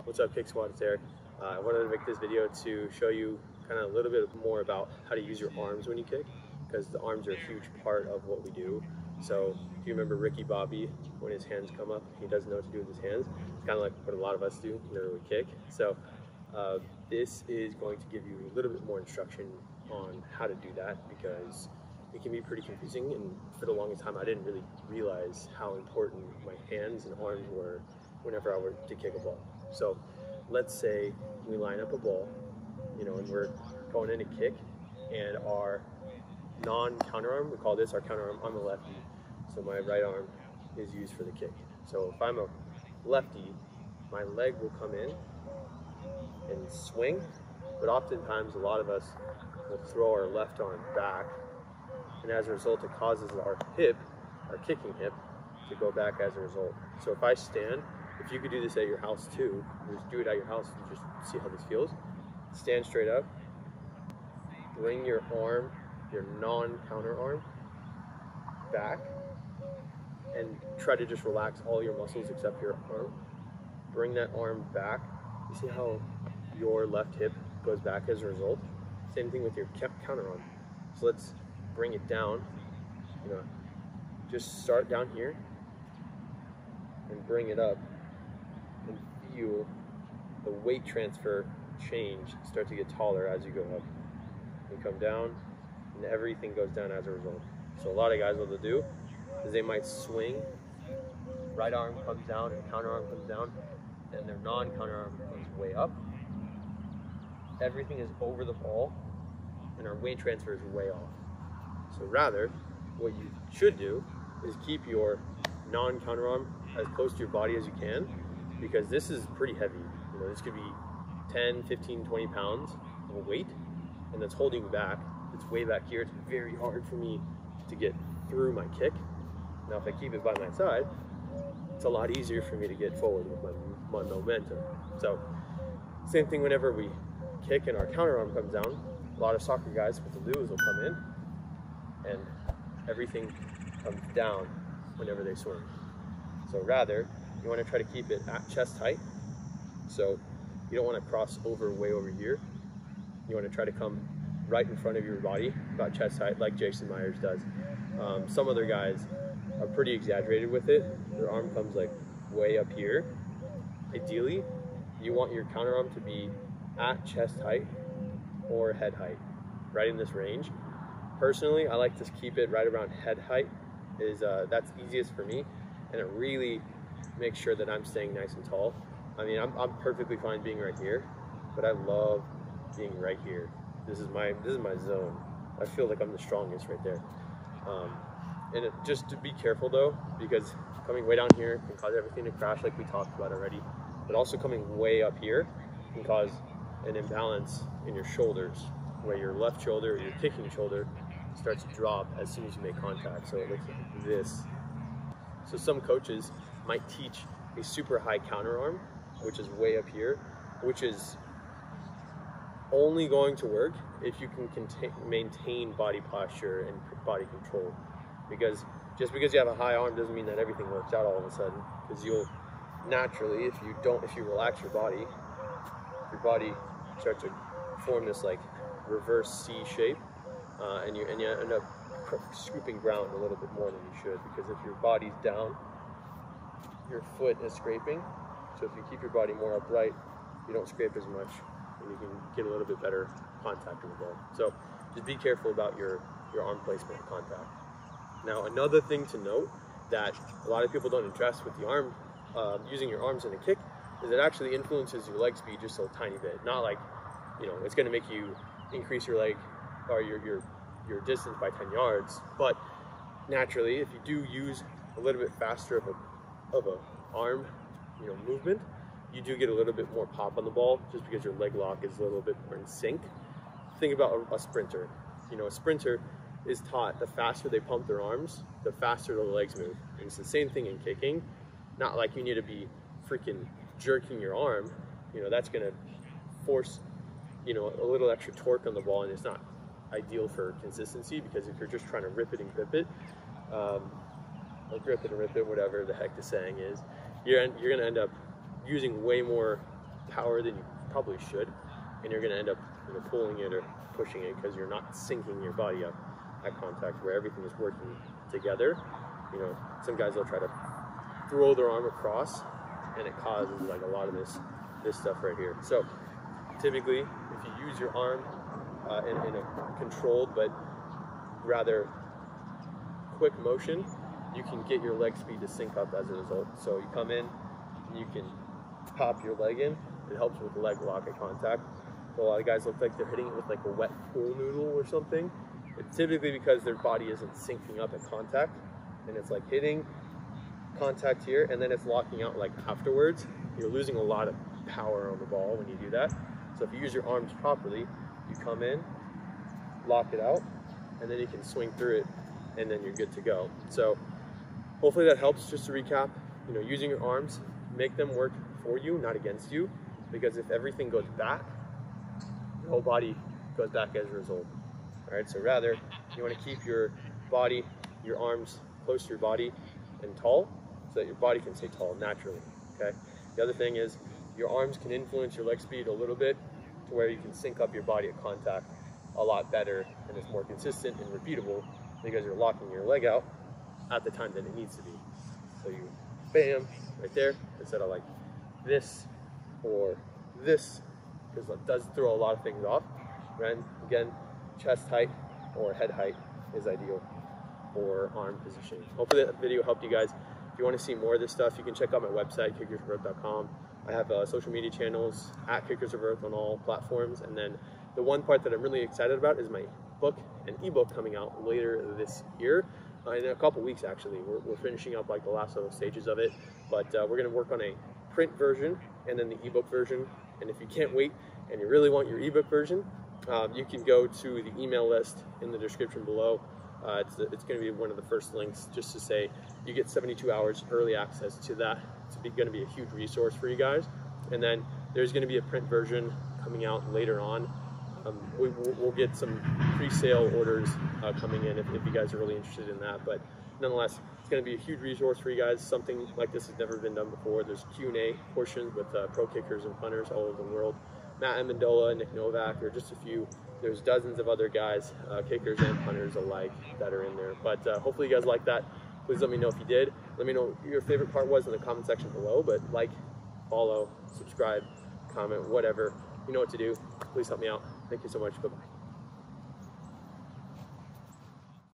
What's up, Kick Squad? It's Eric. I wanted to make this video to show you kind of a little bit more about how to use your arms when you kick, because the arms are a huge part of what we do. So if you remember Ricky Bobby, when his hands come up, he doesn't know what to do with his hands. It's kind of like what a lot of us do whenever we kick. So this is going to give you a little bit more instruction on how to do that, because it can be pretty confusing, and for the longest time I didn't really realize how important my hands and arms were whenever I were to kick a ball. So let's say we line up a ball, and we're going in to kick, and our non-counterarm, we call this our counterarm. I'm a lefty, so my right arm is used for the kick. So if I'm a lefty, my leg will come in and swing, but oftentimes a lot of us will throw our left arm back, and as a result it causes our hip, our kicking hip, to go back as a result. So if I stand, if you could do this at your house too, just do it at your house and just see how this feels. Stand straight up, bring your arm, your non-counter arm, back, and try to just relax all your muscles except your arm. Bring that arm back. You see how your left hip goes back as a result? Same thing with your counter arm. So let's bring it down. Just start down here and bring it up, and feel the weight transfer change start to get taller as you go up. You come down, and everything goes down as a result. So a lot of guys, what they'll do is they might swing, right arm comes down and counter arm comes down, and their non-counter arm comes way up. Everything is over the ball, and our weight transfer is way off. So rather, what you should do is keep your non-counter arm as close to your body as you can, because this is pretty heavy. This could be 10, 15, 20 pounds of weight, and that's holding you back. It's way back here. It's very hard for me to get through my kick. Now if I keep it by my side, it's a lot easier for me to get forward with my momentum. So same thing whenever we kick and our counter arm comes down. A lot of soccer guys, what they'll do is they'll come in and everything comes down whenever they swing. So rather, you want to try to keep it at chest height. So you don't want to cross over way over here. You want to try to come right in front of your body, about chest height, like Jason Myers does. Some other guys are pretty exaggerated with it. Their arm comes like way up here. Ideally, you want your counter arm to be at chest height or head height, right in this range. Personally, I like to keep it right around head height. That's easiest for me, and it really makes sure that I'm staying nice and tall. I mean, I'm perfectly fine being right here, but I love being right here. This is my zone. I feel like I'm the strongest right there. And just to be careful though, because coming way down here can cause everything to crash like we talked about already, but also coming way up here can cause an imbalance in your shoulders, where your left shoulder, your kicking shoulder, starts to drop as soon as you make contact. So it looks like this. So some coaches might teach a super high counter arm, which is way up here, which is only going to work if you can maintain body posture and body control. Because just because you have a high arm doesn't mean that everything works out all of a sudden, because you'll naturally, if you relax your body starts to form this like reverse C shape, and you end up scooping ground a little bit more than you should, because if your body's down, your foot is scraping. So if you keep your body more upright, you don't scrape as much, and you can get a little bit better contact with the ball. So just be careful about your arm placement and contact. Now another thing to note that a lot of people don't address with the arm, using your arms in a kick, is it actually influences your leg speed just a tiny bit. Not like, it's going to make you increase your leg or your distance by 10 yards, but naturally, if you do use a little bit faster of a arm, movement, you do get a little bit more pop on the ball, just because your leg lock is a little bit more in sync. Think about a sprinter. A sprinter is taught the faster they pump their arms, the faster the legs move. And it's the same thing in kicking. Not like you need to be freaking jerking your arm. That's gonna force, a little extra torque on the ball, and it's not ideal for consistency, because if you're just trying to rip it and grip it, or grip it and rip it, whatever the heck the saying is, you're gonna end up using way more power than you probably should, and you're going to end up pulling it or pushing it because you're not syncing your body up at contact where everything is working together. Some guys will try to throw their arm across, and it causes like a lot of this stuff right here. So typically, if you use your arm in a controlled but rather quick motion, you can get your leg speed to sync up as a result. So you come in, and you can pop your leg in. It helps with leg lock at contact. So a lot of guys look like they're hitting it with like a wet pool noodle or something. It's typically because their body isn't syncing up at contact, and it's like hitting contact here, and then it's locking out like afterwards. You're losing a lot of power on the ball when you do that. So if you use your arms properly, you come in, lock it out, and then you can swing through it, and then you're good to go. So hopefully that helps. Just to recap, using your arms, make them work for you, not against you, because if everything goes back, your whole body goes back as a result. All right, so rather, you want to keep your body, your arms close to your body and tall, so that your body can stay tall naturally, okay? The other thing is, your arms can influence your leg speed a little bit to where you can sync up your body at contact a lot better, and it's more consistent and repeatable because you're locking your leg out at the time that it needs to be. So you bam, right there, instead of like this or this, because it does throw a lot of things off, right? Again, chest height or head height is ideal for arm positioning. Hopefully that video helped you guys. If you want to see more of this stuff, you can check out my website, kickersofearth.com. I have social media channels at Kickers of Earth on all platforms. And then the one part that I'm really excited about is my book and ebook coming out later this year. In a couple weeks, actually. We're finishing up like the last little stages of it, but we're going to work on a print version and then the ebook version. And if you can't wait and you really want your ebook version, you can go to the email list in the description below. It's going to be one of the first links, just to say you get 72 hours early access to that. It's going to be a huge resource for you guys. And then there's going to be a print version coming out later on. We'll get some pre-sale orders coming in if you guys are really interested in that. But nonetheless, it's going to be a huge resource for you guys. Something like this has never been done before. There's Q&A portions with pro kickers and punters all over the world. Matt Amendola, Nick Novak are just a few. There's dozens of other guys, kickers and punters alike, that are in there. But hopefully you guys like that. Please let me know if you did. Let me know what your favorite part was in the comment section below. But like, follow, subscribe, comment, whatever. You know what to do. Please help me out. Thank you so much. Bye-bye.